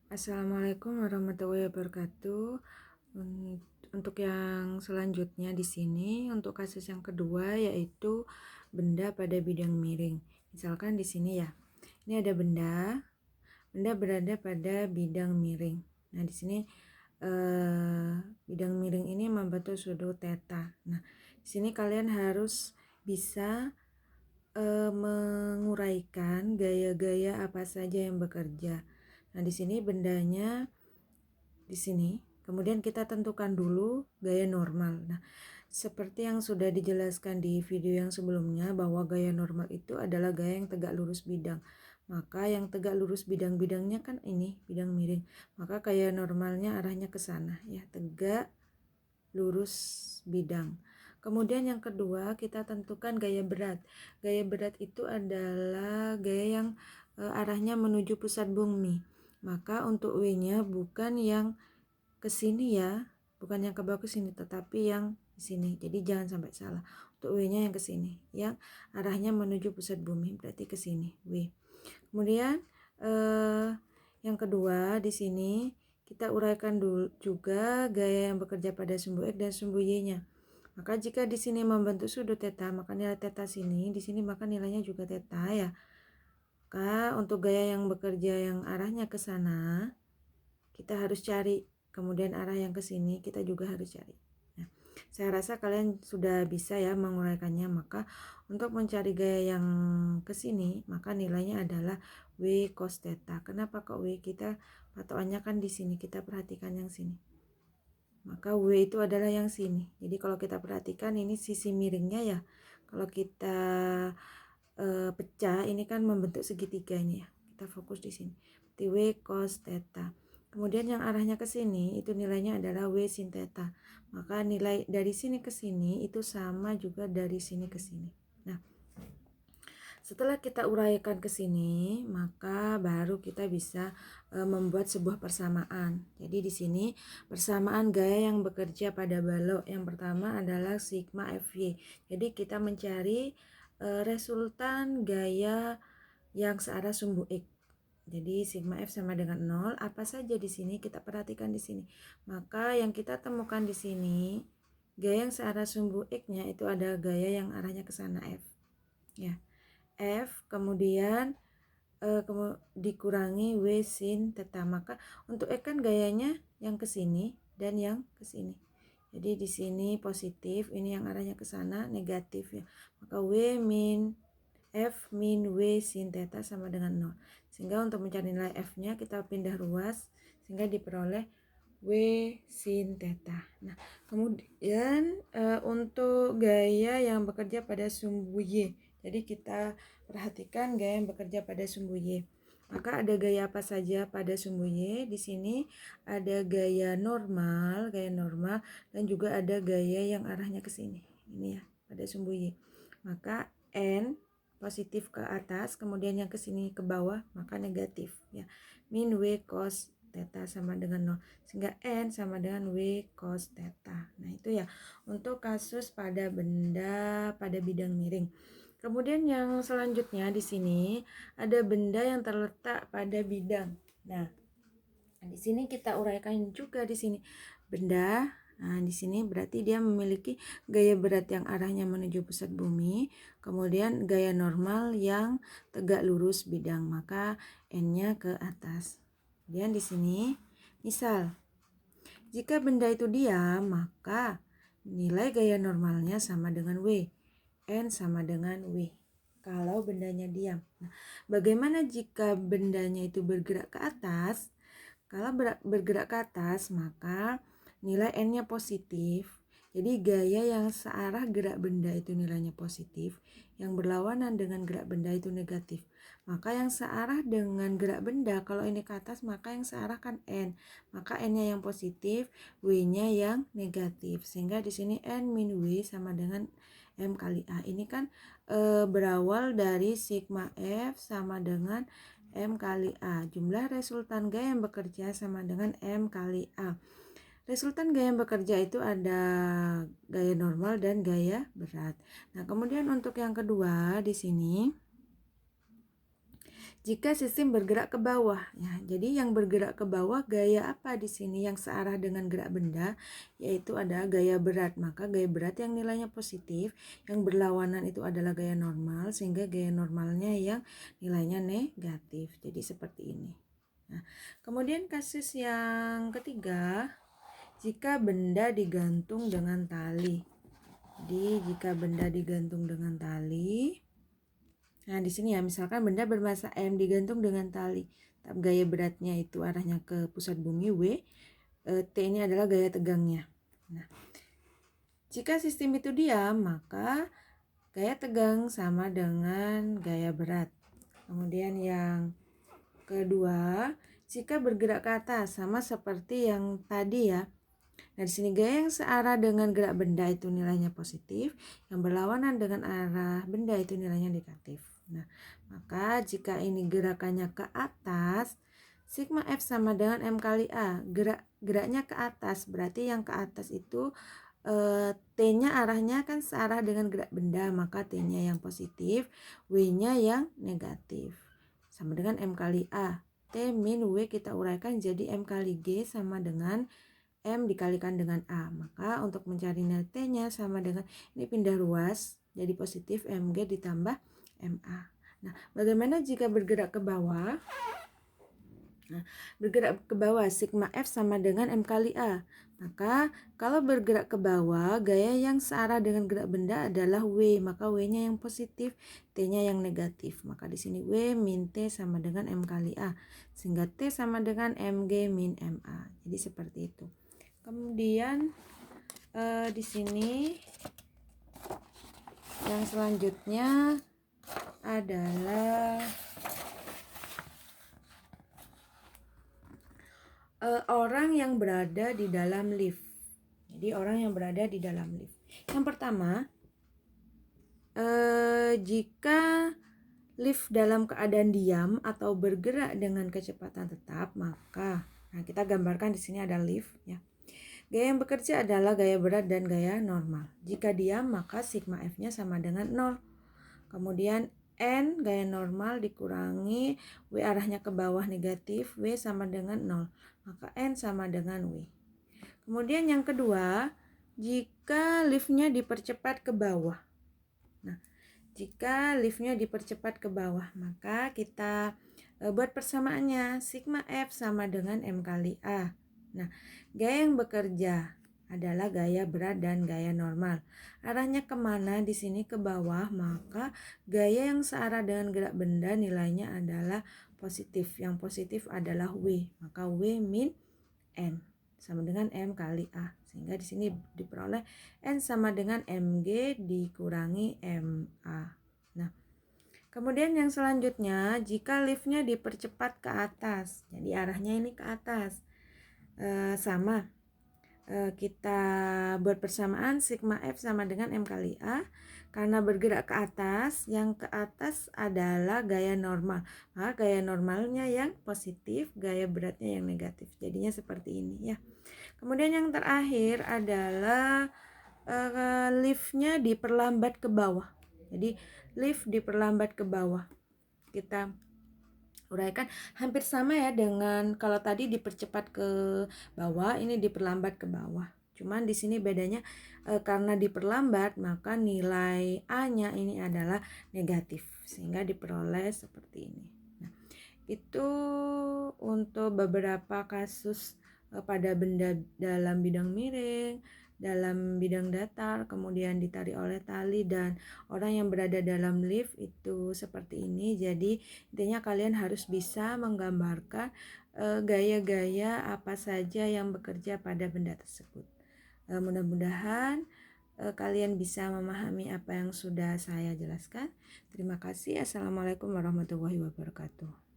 Assalamualaikum warahmatullahi wabarakatuh. Untuk yang selanjutnya di sini, untuk kasus yang kedua yaitu benda pada bidang miring. Misalkan di sini ya, ini ada benda berada pada bidang miring. Nah di sini bidang miring ini membentuk sudut theta. Nah di sini kalian harus bisa menguraikan gaya-gaya apa saja yang bekerja. Nah, di sini bendanya di sini. Kemudian kita tentukan dulu gaya normal. Nah, seperti yang sudah dijelaskan di video yang sebelumnya bahwa gaya normal itu adalah gaya yang tegak lurus bidang. Maka yang tegak lurus bidang-bidangnya kan ini, bidang miring. Maka gaya normalnya arahnya ke sana ya, tegak lurus bidang. Kemudian yang kedua kita tentukan gaya berat. Gaya berat itu adalah gaya yang arahnya menuju pusat bumi. Maka untuk W-nya bukan yang ke sini ya, bukan yang ke bawah ke sini, tetapi yang di sini. Jadi jangan sampai salah. Untuk W-nya yang ke sini, yang arahnya menuju pusat bumi, berarti ke sini W. Kemudian yang kedua di sini kita uraikan dulu juga gaya yang bekerja pada sumbu X dan sumbu Y-nya. Maka jika di sini membentuk sudut theta, maka nilai theta sini, di sini maka nilainya juga theta ya. Maka untuk gaya yang bekerja yang arahnya ke sana, kita harus cari. Kemudian arah yang ke sini kita juga harus cari. Nah, saya rasa kalian sudah bisa ya menguraikannya. Maka untuk mencari gaya yang ke sini, maka nilainya adalah W cos theta. Kenapa kok W? Kita patokannya kan di sini. Kita perhatikan yang sini. Maka W itu adalah yang sini. Jadi kalau kita perhatikan ini sisi miringnya ya. Kalau kita pecah ini kan membentuk segitiga ini ya. Kita fokus di sini. Berarti W cos theta. Kemudian yang arahnya ke sini itu nilainya adalah W sin theta. Maka nilai dari sini ke sini itu sama juga dari sini ke sini. Nah, setelah kita uraikan ke sini, maka baru kita bisa membuat sebuah persamaan. Jadi di sini persamaan gaya yang bekerja pada balok yang pertama adalah sigma Fy. Jadi kita mencari resultan gaya yang searah sumbu X. Jadi sigma F sama dengan 0. Apa saja di sini kita perhatikan di sini. Maka yang kita temukan di sini gaya yang searah sumbu X-nya itu ada gaya yang arahnya ke sana F. Ya. F kemudian dikurangi W sin theta. Maka untuk X kan gayanya yang ke sini dan yang ke sini. Jadi di sini positif, ini yang arahnya ke sana negatif ya. Maka W min F min W sin theta sama dengan 0. Sehingga untuk mencari nilai F-nya kita pindah ruas sehingga diperoleh W sin theta. Nah, kemudian untuk gaya yang bekerja pada sumbu Y. Jadi kita perhatikan gaya yang bekerja pada sumbu Y. Maka ada gaya apa saja pada sumbu Y? Di sini ada gaya normal dan juga ada gaya yang arahnya ke sini. Ini ya, pada sumbu Y. Maka N positif ke atas, kemudian yang ke sini ke bawah, maka negatif ya. Min W cos theta sama dengan 0. Sehingga N sama dengan W cos theta. Nah, itu ya untuk kasus pada benda pada bidang miring. Kemudian yang selanjutnya di sini ada benda yang terletak pada bidang. Nah, di sini kita uraikan juga di sini benda. Nah, di sini berarti dia memiliki gaya berat yang arahnya menuju pusat bumi, kemudian gaya normal yang tegak lurus bidang, maka N-nya ke atas. Kemudian di sini, misal, jika benda itu diam, maka nilai gaya normalnya sama dengan W. N sama dengan W. Kalau bendanya diam. Nah, bagaimana jika bendanya itu bergerak ke atas? Kalau bergerak ke atas, maka nilai N-nya positif. Jadi gaya yang searah gerak benda itu nilainya positif, yang berlawanan dengan gerak benda itu negatif. Maka yang searah dengan gerak benda, kalau ini ke atas, maka yang searah kan N. Maka N-nya yang positif, W-nya yang negatif. Sehingga di sini N min W sama dengan M kali A. Ini kan berawal dari sigma F sama dengan M kali A. Jumlah resultan gaya yang bekerja sama dengan M kali A. Resultan gaya yang bekerja itu ada gaya normal dan gaya berat. Nah, kemudian untuk yang kedua di sini, Jika sistem bergerak ke bawah, ya, jadi yang bergerak ke bawah gaya apa di sini yang searah dengan gerak benda, yaitu ada gaya berat. Maka gaya berat yang nilainya positif, yang berlawanan itu adalah gaya normal, sehingga gaya normalnya yang nilainya negatif. Jadi seperti ini. Nah, kemudian kasus yang ketiga, jika benda digantung dengan tali. Jadi jika benda digantung dengan tali, nah di sini ya, misalkan benda bermassa M digantung dengan tali. Gaya beratnya itu arahnya ke pusat bumi W, T ini adalah gaya tegangnya. Nah, jika sistem itu diam, maka gaya tegang sama dengan gaya berat. Kemudian yang kedua, jika bergerak ke atas sama seperti yang tadi ya. Nah, di sini gaya yang searah dengan gerak benda itu nilainya positif, yang berlawanan dengan arah benda itu nilainya negatif. Nah, maka jika ini gerakannya ke atas, sigma F sama dengan M kali A. Geraknya ke atas, berarti yang ke atas itu T-nya arahnya kan searah dengan gerak benda, maka T-nya yang positif, W-nya yang negatif. Sama dengan M kali A. T min W kita uraikan jadi M kali G sama dengan M dikalikan dengan A. Maka untuk mencari nilai T-nya sama dengan, ini pindah ruas, jadi positif MG ditambah MA. Nah, bagaimana jika bergerak ke bawah? Nah, bergerak ke bawah, sigma F sama dengan M kali A. Maka kalau bergerak ke bawah, gaya yang searah dengan gerak benda adalah W. Maka W-nya yang positif, T-nya yang negatif. Maka di sini W min T sama dengan M kali A. Sehingga T sama dengan MG min MA. Jadi seperti itu. Kemudian di sini yang selanjutnya adalah orang yang berada di dalam lift. Jadi orang yang berada di dalam lift. Yang pertama, jika lift dalam keadaan diam atau bergerak dengan kecepatan tetap, maka kita gambarkan di sini ada lift ya. Gaya yang bekerja adalah gaya berat dan gaya normal. Jika diam, maka sigma F-nya sama dengan 0. Kemudian N gaya normal dikurangi W arahnya ke bawah negatif, W sama dengan 0. Maka N sama dengan W. Kemudian yang kedua, jika liftnya dipercepat ke bawah. Nah, jika liftnya dipercepat ke bawah, maka kita buat persamaannya. Sigma F sama dengan M kali A. Nah, gaya yang bekerja adalah gaya berat dan gaya normal. Arahnya kemana? Di sini ke bawah, maka gaya yang searah dengan gerak benda nilainya adalah positif. Yang positif adalah W, maka W min N sama dengan M kali A. Sehingga di sini diperoleh N sama dengan MG dikurangi MA. Nah, kemudian yang selanjutnya, jika liftnya dipercepat ke atas, jadi arahnya ini ke atas, sama. Kita buat persamaan sigma F sama dengan M kali A. Karena bergerak ke atas, yang ke atas adalah gaya normal. Maka gaya normalnya yang positif, gaya beratnya yang negatif. Jadinya seperti ini ya. Kemudian yang terakhir adalah liftnya diperlambat ke bawah. Jadi lift diperlambat ke bawah. Kita uraikan hampir sama ya dengan kalau tadi dipercepat ke bawah, ini diperlambat ke bawah. Cuman di sini bedanya karena diperlambat maka nilai A-nya ini adalah negatif sehingga diperoleh seperti ini. Nah, itu untuk beberapa kasus pada benda dalam bidang miring, dalam bidang datar, kemudian ditarik oleh tali, dan orang yang berada dalam lift itu seperti ini. Jadi intinya kalian harus bisa menggambarkan gaya-gaya apa saja yang bekerja pada benda tersebut. Mudah-mudahan kalian bisa memahami apa yang sudah saya jelaskan. Terima kasih. Assalamualaikum warahmatullahi wabarakatuh.